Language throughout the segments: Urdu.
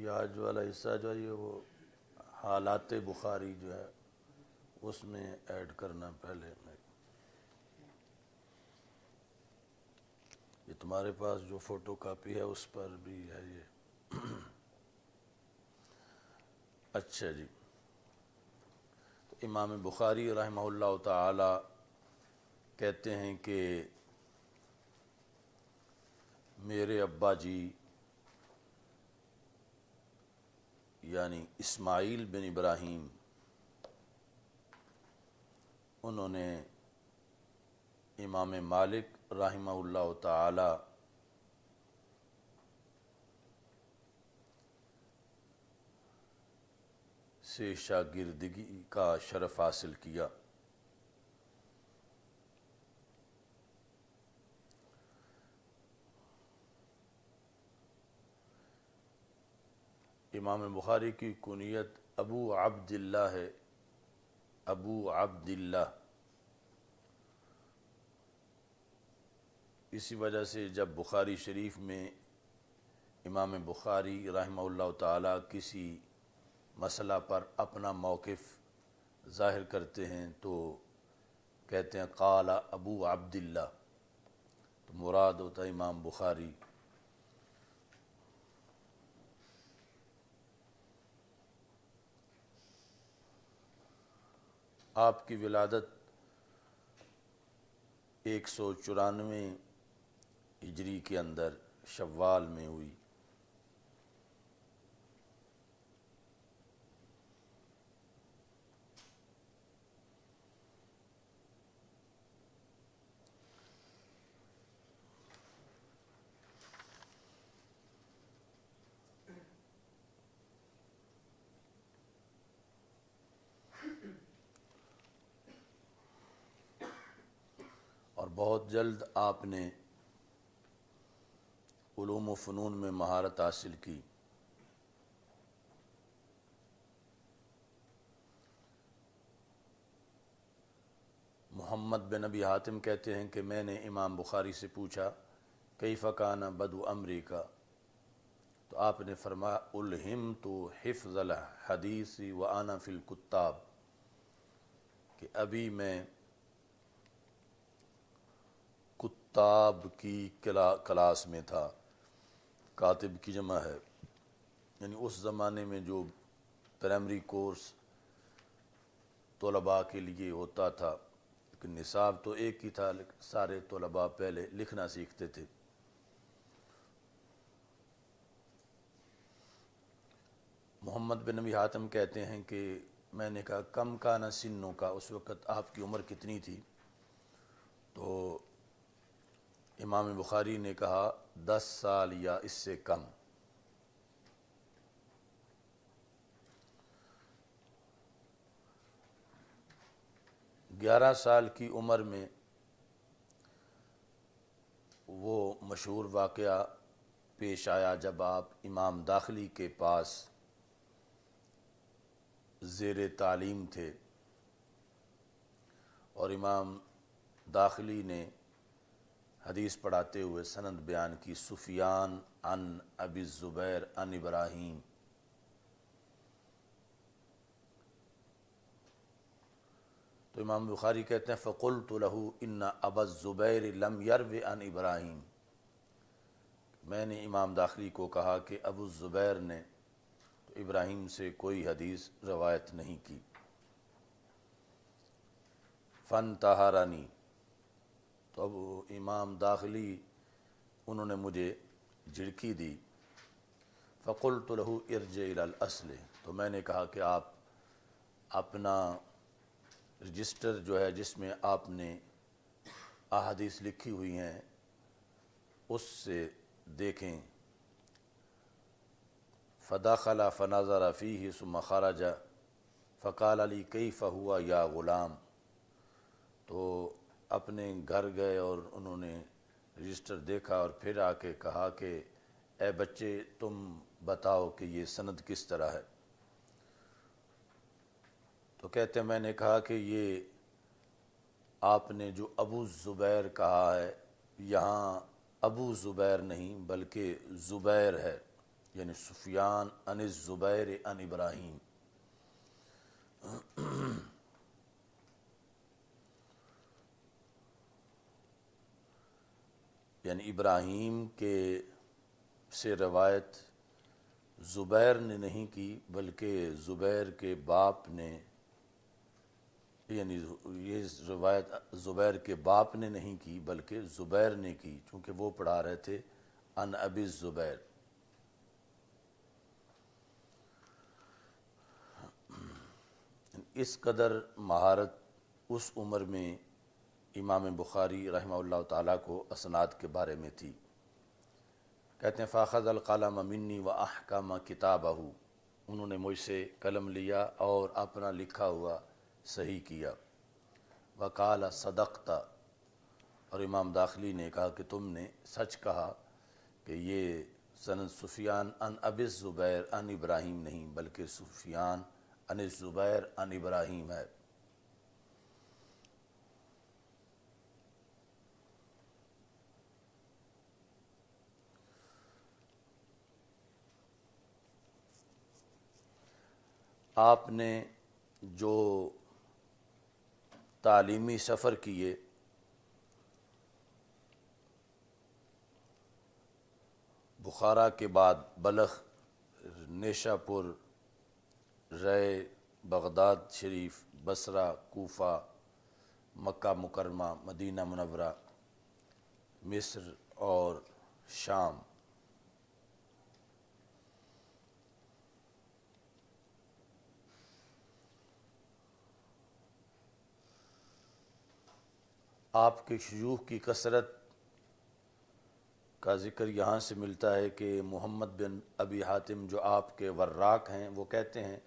یہ آج والا حصہ جو ہے یہ وہ حالات بخاری جو ہے اس میں ایڈ کرنا پہلے میں یہ تمہارے پاس جو فوٹو کاپی ہے اس پر بھی ہے یہ اچھا جی امام بخاری رحمہ اللہ تعالی کہتے ہیں کہ میرے ابا جی یعنی اسماعیل بن ابراہیم انہوں نے امام مالک رحمہ اللہ تعالی سے شاگردگی کا شرف حاصل کیا۔ امام بخاری کی کنیت ابو عبداللہ ہے، ابو عبداللہ۔ اسی وجہ سے جب بخاری شریف میں امام بخاری رحمہ اللہ تعالی کسی مسئلہ پر اپنا موقف ظاہر کرتے ہیں تو کہتے ہیں قال ابو عبداللہ، تو مراد ہوتا ہے امام بخاری۔ آپ کی ولادت 194 ہجری کے اندر شوال میں ہوئی۔ اور بہت جلد آپ نے علوم و فنون میں مہارت حاصل کی۔ محمد بن ابی حاتم کہتے ہیں کہ میں نے امام بخاری سے پوچھا کیف کان بدء امری کا، تو آپ نے فرمایا الہمت حفظ الحدیث وانا فی الکتاب، کہ ابھی میں کتاب کی کلاس میں تھا۔ کاتب کی جمع ہے، یعنی اس زمانے میں جو پرائمری کورس طلباء کے لیے ہوتا تھا، لیکن نصاب تو ایک ہی تھا، لیکن سارے طلباء پہلے لکھنا سیکھتے تھے۔ محمد بن ابی حاتم کہتے ہیں کہ میں نے کہا کم کان سنوں کا، اس وقت آپ کی عمر کتنی تھی؟ تو امام بخاری نے کہا 10 سال یا اس سے کم۔ گیارہ سال کی عمر میں وہ مشہور واقعہ پیش آیا جب آپ امام داخلی کے پاس زیر تعلیم تھے، اور امام داخلی نے حدیث پڑھاتے ہوئے سند بیان کی سفیان عن ابی الزبیر عن ابراہیم۔ تو امام بخاری کہتے ہیں فقلت له ان ابا الزبیر لم یرو عن ابراہیم، میں نے امام داخلی کو کہا کہ ابو الزبیر نے تو ابراہیم سے کوئی حدیث روایت نہیں کی۔ فانتہرنی، تو اب امام داخلی انہوں نے مجھے جھڑکی دی۔ فقلت له ارجع الى الاصل، تو میں نے کہا کہ آپ اپنا رجسٹر جو ہے جس میں آپ نے احادیث لکھی ہوئی ہیں اس سے دیکھیں۔ فدخل فنظر فیہ ثم خرج فقال لی کیف ہوا یا غلام، تو اپنے گھر گئے اور انہوں نے رجسٹر دیکھا اور پھر آ کے کہا کہ اے بچے تم بتاؤ کہ یہ سند کس طرح ہے؟ تو کہتے ہیں میں نے کہا کہ یہ آپ نے جو ابو زبیر کہا ہے، یہاں ابو زبیر نہیں بلکہ زبیر ہے، یعنی سفیان عن الزبیر عن ابراہیم، یعنی ابراہیم کے سے روایت زبیر نے نہیں کی بلکہ زبیر کے باپ نے، یعنی یہ روایت زبیر کے باپ نے نہیں کی بلکہ زبیر نے کی، چونکہ وہ پڑھا رہے تھے عن ابی الزبیر۔ اس قدر مہارت اس عمر میں امام بخاری رحمہ اللہ تعالیٰ کو اسناد کے بارے میں تھی۔ کہتے ہیں فاخذ القلم منی واحکم کتابہ، انہوں نے مجھ سے قلم لیا اور اپنا لکھا ہوا صحیح کیا۔ وقال صدقت، اور امام داخلی نے کہا کہ تم نے سچ کہا کہ یہ سند سفیان عن ابی الزبیر عن ابراہیم نہیں بلکہ سفیان عن الزبیر عن ابراہیم ہے۔ آپ نے جو تعلیمی سفر کیے بخارا کے بعد بلخ، نیشا پور، رے، بغداد شریف، بصرہ، کوفہ، مکہ مکرمہ، مدینہ منورہ، مصر اور شام، آپ کے شیوخ کی کثرت کا ذکر یہاں سے ملتا ہے کہ محمد بن ابی حاتم جو آپ کے وراق ہیں وہ کہتے ہیں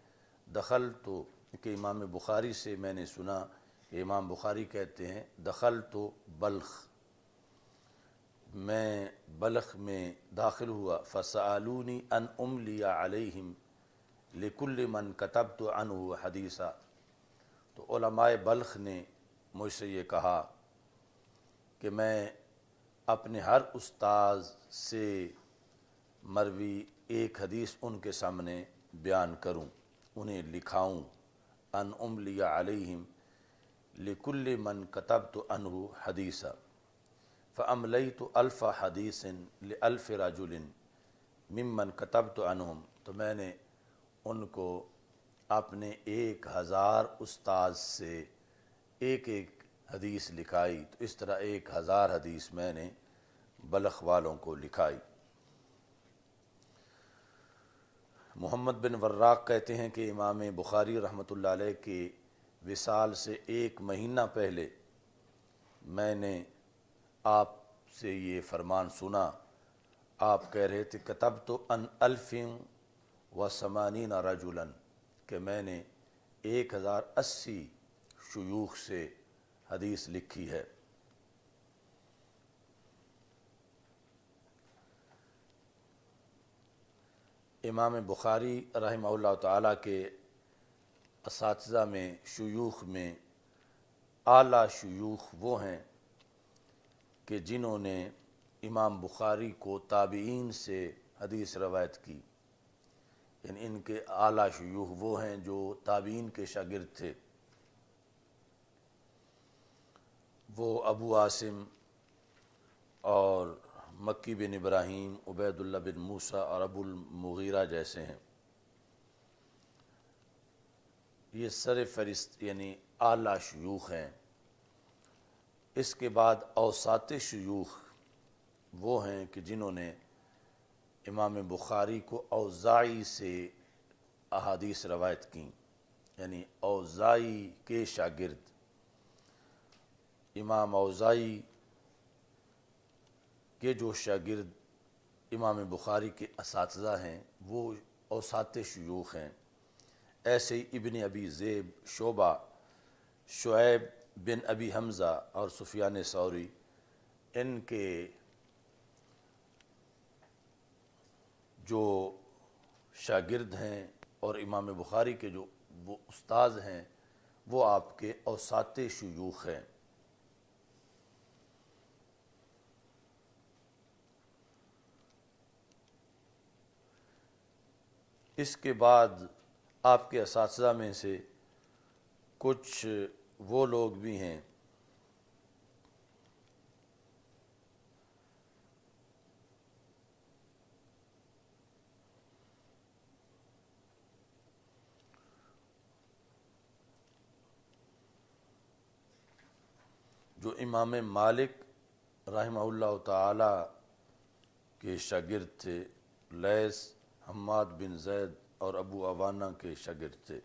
دخل تو، کہ امام بخاری سے میں نے سنا کہ امام بخاری کہتے ہیں دخل تو بلخ، میں بلخ میں داخل ہوا، فسألونی ان املی علیہم لکل من کتبت عنہ حدیثا، تو علماء بلخ نے مجھ سے یہ کہا کہ میں اپنے ہر استاذ سے مروی ایک حدیث ان کے سامنے بیان کروں، انہیں لکھاؤں، ان املی علیہم لکل من کتبت عنہ حدیثا، فاملیت الف حدیث لالف رجل ممن کتبت عنہم، تو میں نے ان کو اپنے 1000 استاذ سے ایک ایک حدیث لکھائی، تو اس طرح 1000 حدیث میں نے بلخ والوں کو لکھائی۔ محمد بن وراق کہتے ہیں کہ امام بخاری رحمۃ اللہ علیہ کے وصال سے 1 مہینہ پہلے میں نے آپ سے یہ فرمان سنا، آپ کہہ رہے تھے کتبت ان 1080 رجلا، کہ میں نے 1080 شیوخ سے حدیث لکھی ہے۔ امام بخاری رحمہ اللہ تعالیٰ کے اساتذہ میں، شیوخ میں اعلیٰ شیوخ وہ ہیں کہ جنہوں نے امام بخاری کو تابعین سے حدیث روایت کی، یعنی ان کے اعلیٰ شیوخ وہ ہیں جو تابعین کے شاگرد تھے، وہ ابو عاصم اور مکی بن ابراہیم، عبید اللہ بن موسیٰ اور ابو المغیرہ جیسے ہیں۔ یہ سر فہرست یعنی اعلیٰ شیوخ ہیں۔ اس کے بعد اوساط شیوخ وہ ہیں کہ جنہوں نے امام بخاری کو اوزاعی سے احادیث روایت کیں، یعنی اوزاعی کے شاگرد، امام اوزاعی کے جو شاگرد امام بخاری کے اساتذہ ہیں وہ اوساط شیوخ ہیں۔ ایسے ہی ابن ابی ذئب، شعبہ، شعیب بن ابی حمزہ اور سفیان ثوری، ان کے جو شاگرد ہیں اور امام بخاری کے جو وہ استاذ ہیں وہ آپ کے اوساط شیوخ ہیں۔ اس کے بعد آپ کے اساتذہ میں سے کچھ وہ لوگ بھی ہیں جو امام مالک رحمہ اللہ تعالی کے شاگرد تھے، لیث، حماد بن زید اور ابو عوانہ کے شاگرد تھے۔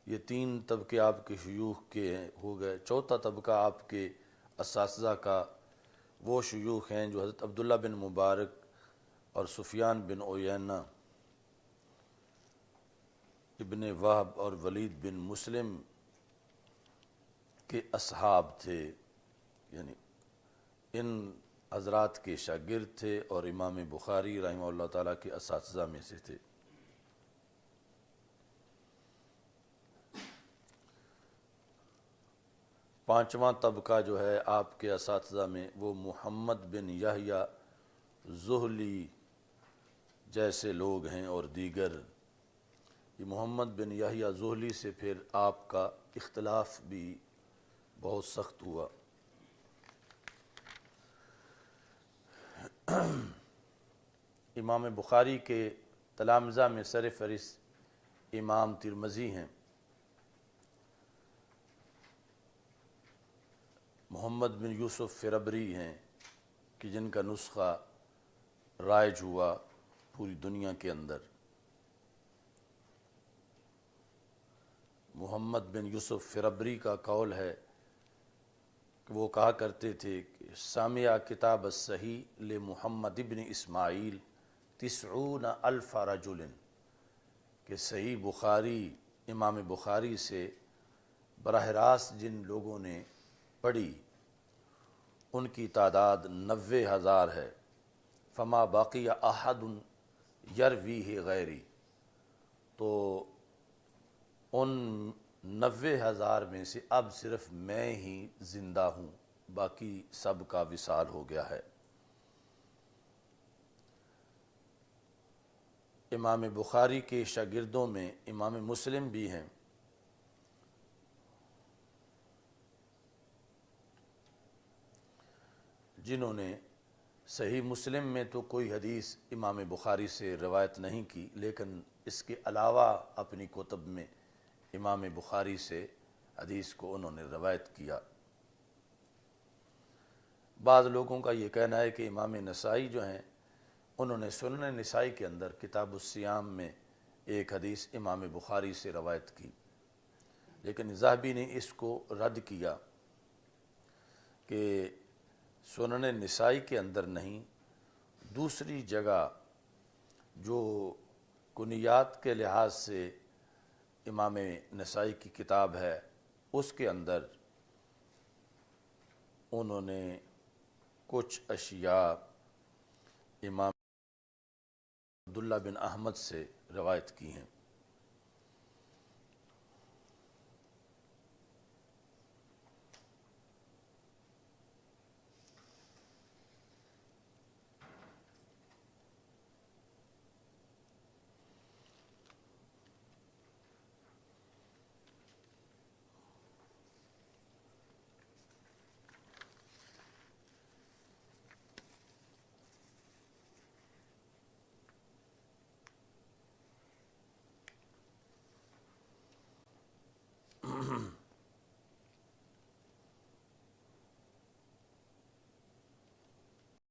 یہ تین طبقے آپ کے شیوخ کے ہو گئے۔ چوتھا طبقہ آپ کے اساتذہ کا وہ شیوخ ہیں جو حضرت عبداللہ بن مبارک اور سفیان بن عیینہ، ابن وہب اور ولید بن مسلم کے اصحاب تھے، یعنی ان حضرات کے شاگرد تھے اور امام بخاری رحمہ اللہ تعالیٰ کے اساتذہ میں سے تھے۔ پانچواں طبقہ جو ہے آپ کے اساتذہ میں وہ محمد بن یحییٰ زہلی جیسے لوگ ہیں اور دیگر۔ یہ محمد بن یحییٰ زہلی سے پھر آپ کا اختلاف بھی بہت سخت ہوا۔ امام بخاری کے تلامذہ میں سر فہرست امام ترمذی ہیں، محمد بن یوسف فربری ہیں کہ جن کا نسخہ رائج ہوا پوری دنیا کے اندر۔ محمد بن یوسف فربری کا قول ہے کہ وہ کہا کرتے تھے کہ سامع کتاب الصحیح لمحمد بن اسماعیل 90,000 رجل، کہ صحیح بخاری امام بخاری سے براہ راست جن لوگوں نے پڑھی ان کی تعداد 90,000 ہے۔ فما باقی احد یرویہ غیری، تو ان 90,000 میں سے اب صرف میں ہی زندہ ہوں، باقی سب کا وصال ہو گیا ہے۔ امام بخاری کے شاگردوں میں امام مسلم بھی ہیں، جنہوں نے صحیح مسلم میں تو کوئی حدیث امام بخاری سے روایت نہیں کی، لیکن اس کے علاوہ اپنی کتب میں امام بخاری سے حدیث کو انہوں نے روایت کیا۔ بعض لوگوں کا یہ کہنا ہے کہ امام نسائی جو ہیں انہوں نے سنن نسائی کے اندر کتاب الصیام میں ایک حدیث امام بخاری سے روایت کی، لیکن ذہبی نے اس کو رد کیا کہ سنن نسائی کے اندر نہیں، دوسری جگہ جو کنیات کے لحاظ سے امام نسائی کی کتاب ہے اس کے اندر انہوں نے کچھ اشیاء امام عبداللہ بن احمد سے روایت کی ہیں۔